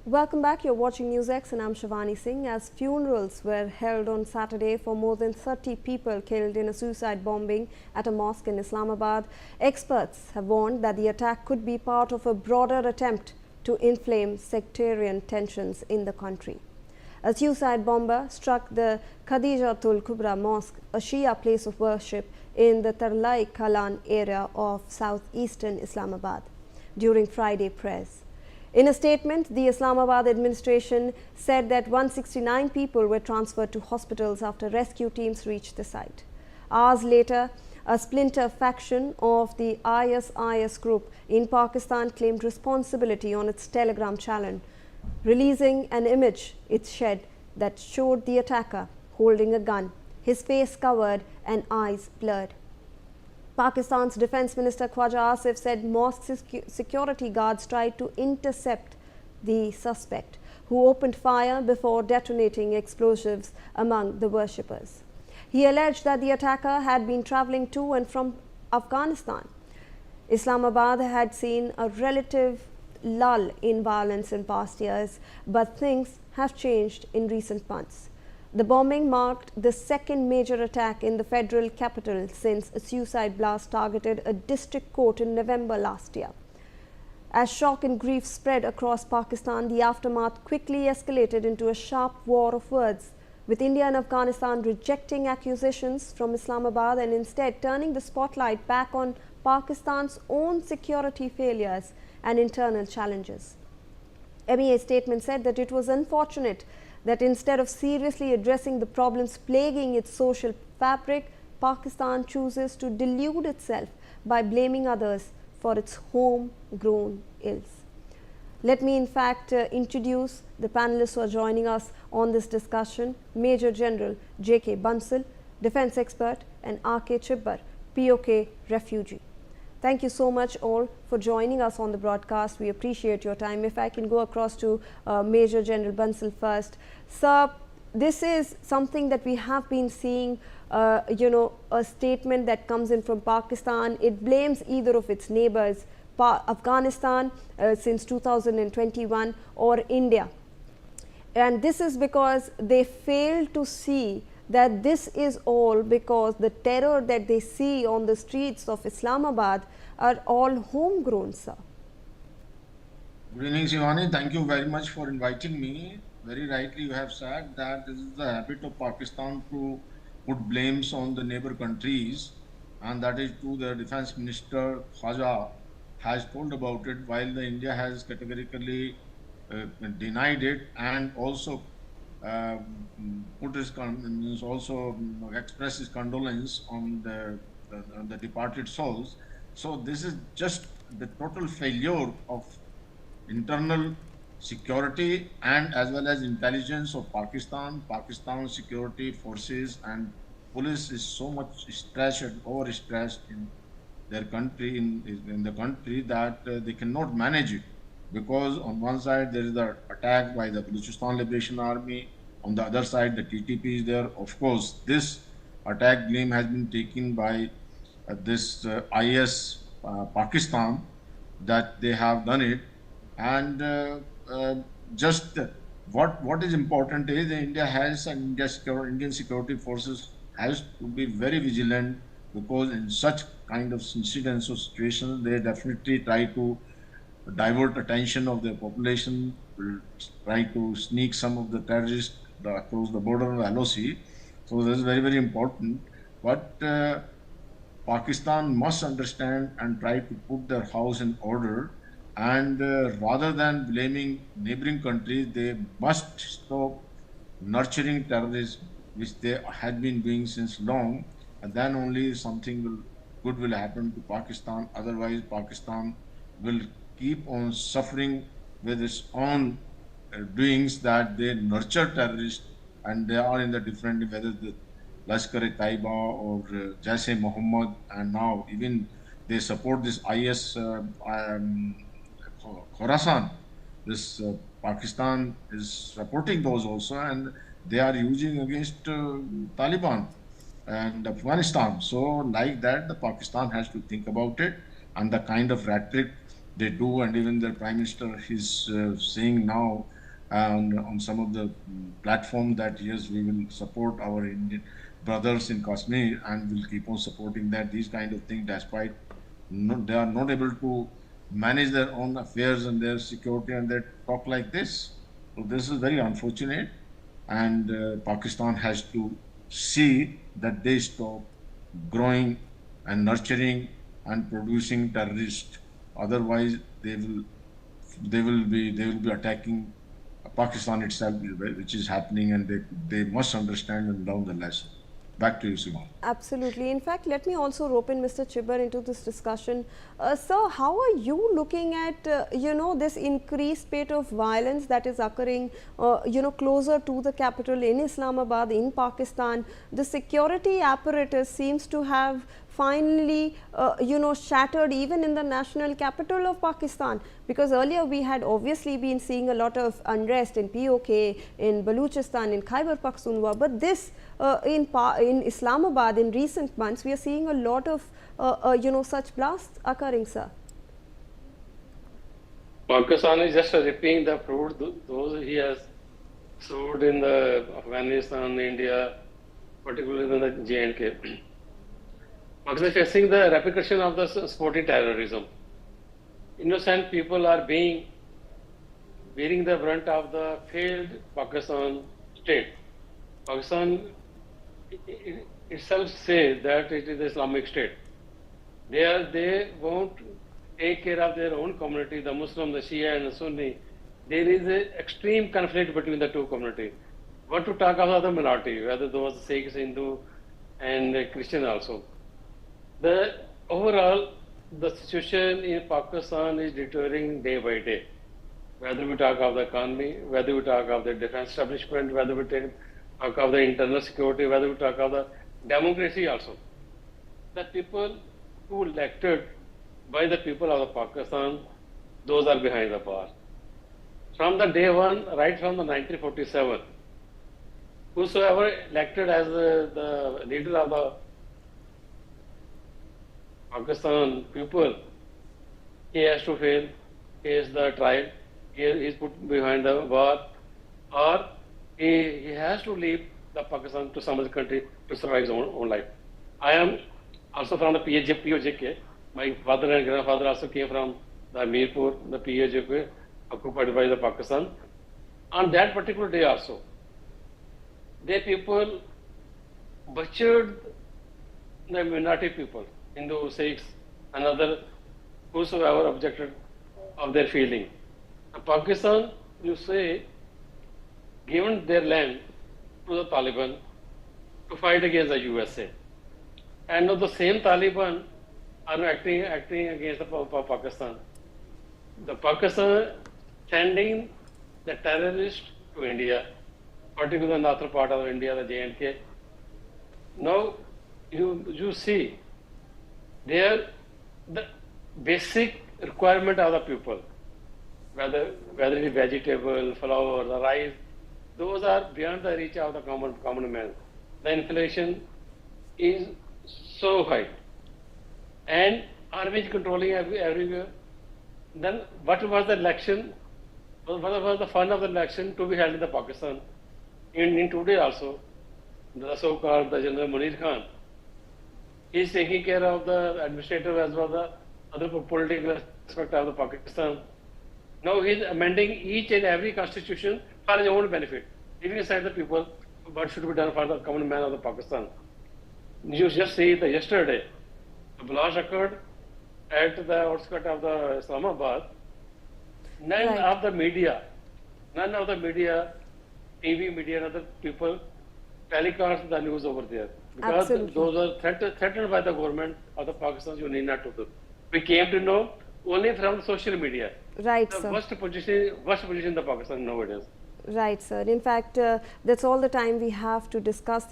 Welcome back. You're watching NewsX and I'm Shivani Singh. As funerals were held on Saturday for more than 30 people killed in a suicide bombing at a mosque in Islamabad, experts have warned that the attack could be part of a broader attempt to inflame sectarian tensions in the country. A suicide bomber struck the Khadija Tul Kubra Mosque, a Shia place of worship in the Tarlai Kalan area of southeastern Islamabad, during Friday prayers. In a statement, the Islamabad administration said that 169 people were transferred to hospitals after rescue teams reached the site. Hours later, a splinter faction of the ISIS group in Pakistan claimed responsibility on its Telegram channel, releasing an image it shared that showed the attacker holding a gun, his face covered and eyes blurred. Pakistan's Defence Minister Khawaja Asif said mosque security guards tried to intercept the suspect, who opened fire before detonating explosives among the worshippers. He alleged that the attacker had been travelling to and from Afghanistan. Islamabad had seen a relative lull in violence in past years, but things have changed in recent months. The bombing marked the second major attack in the federal capital since a suicide blast targeted a district court in November last year. As shock and grief spread across Pakistan, the aftermath quickly escalated into a sharp war of words, with India and Afghanistan rejecting accusations from Islamabad and instead turning the spotlight back on Pakistan's own security failures and internal challenges. MEA's statement said that it was unfortunate that instead of seriously addressing the problems plaguing its social fabric, Pakistan chooses to delude itself by blaming others for its homegrown ills. Let me in fact introduce the panelists who are joining us on this discussion. Major General J.K. Bansal, defence expert, and R.K. Chibbar, POK refugee. Thank you so much all for joining us on the broadcast. We appreciate your time. If I can go across to Major General Bansal first. Sir, this is something that we have been seeing, a statement that comes in from Pakistan. It blames either of its neighbors, Afghanistan since 2021 or India. And this is because they fail to see that this is all because the terror that they see on the streets of Islamabad are all homegrown, sir. Good evening, Shivani. Thank you very much for inviting me. Very rightly you have said that this is the habit of Pakistan to put blames on the neighbor countries, and that is true. The Defence Minister Khawaja has told about it, while the India has categorically denied it and also express his condolence on the departed souls. So this is just the total failure of internal security and as well as intelligence of Pakistan. Pakistan security forces and police is so much stressed and overstressed in their country, in the country, that they cannot manage it. Because on one side there is the attack by the Balochistan Liberation Army, on the other side the TTP is there. Of course, this attack blame has been taken by this IS Pakistan, that they have done it. And just what is important is that India has and Indian security forces has to be very vigilant, because in such kind of incidents or situations they definitely try to divert attention of the population, will try to sneak some of the terrorists across the border of LOC. So this is very, very important. But Pakistan must understand and try to put their house in order. And rather than blaming neighboring countries, they must stop nurturing terrorism, which they had been doing since long. And then only something good will happen to Pakistan. Otherwise, Pakistan will keep on suffering with its own doings, that they nurture terrorists and they are in the different, whether the Lashkar-e-Taiba or Jaise Muhammad, and now even they support this IS Khorasan. This Pakistan is supporting those also, and they are using against Taliban and Afghanistan. So like that, the Pakistan has to think about it, and the kind of rhetoric they do, and even their prime minister is saying now on some of the platform that yes, we will support our Indian brothers in Kashmir and will keep on supporting that. These kind of things, despite they are not able to manage their own affairs and their security, and they talk like this. So this is very unfortunate, and Pakistan has to see that they stop growing and nurturing and producing terrorists. Otherwise, they will be attacking Pakistan itself, which is happening, and they must understand and learn the lesson. Back to you, Simon. Absolutely. In fact, let me also rope in Mr. Chibber into this discussion. Sir, how are you looking at, this increased spate of violence that is occurring, closer to the capital in Islamabad, in Pakistan? The security apparatus seems to have finally, shattered even in the national capital of Pakistan, because earlier we had obviously been seeing a lot of unrest in POK, in Baluchistan, in Khyber Pakhtunkhwa, but this in Islamabad in recent months we are seeing a lot of such blasts occurring, sir. Pakistan is just reaping the fruit those he has sowed in the Afghanistan, India, particularly in the J&K. Pakistan is facing the repercussion of the supporting terrorism. Innocent people are bearing the brunt of the failed Pakistan state. Pakistan itself says that it is the Islamic State. They won't take care of their own community, the Muslim, the Shia and the Sunni. There is an extreme conflict between the two communities. What to talk about the minority, whether those Sikhs, Hindu and Christian also. Overall, the situation in Pakistan is deteriorating day by day. Whether we talk of the economy, whether we talk of the defense establishment, whether we talk of the internal security, whether we talk of the democracy also. The people who elected by the people of the Pakistan, those are behind the bar. From the day one, right from the 1947, whosoever elected as the leader of the Pakistan people, he has to fail, he is the trial, he is put behind the bar, or he has to leave the Pakistan to some other country to survive his own life. I am also from the POJK. My father and grandfather also came from the Mirpur, the POJK, occupied by the Pakistan. On that particular day also, the people butchered the minority people, Hindu, Sikhs, and other whosoever objected of their feeling. Pakistan, you say, given their land to the Taliban to fight against the USA. And now the same Taliban are acting against the Pakistan. The Pakistan sending the terrorists to India, particularly the northern part of India, the J&K. Now you see there the basic requirement of the people, whether it is vegetable, flour, the rice, those are beyond the reach of the common man. The inflation is so high, and army is controlling everywhere. Then what was the election? What was the fun of the election to be held in the Pakistan? In today also, the so-called the General Munir Khan, he is taking care of the administrative as well as the other political aspect of the Pakistan. Now he is amending each and every constitution for his own benefit, leaving aside the people what should be done for the common man of the Pakistan. You just see that yesterday, the blast occurred at the outskirts of the Islamabad. None of the media, TV media and other people telecast the news over there. Because those are threatened by the government of the Pakistan, you need not to do. We came to know only from social media. Right, the sir. worst position in the Pakistan nowadays. Right, sir. In fact, that's all the time we have to discuss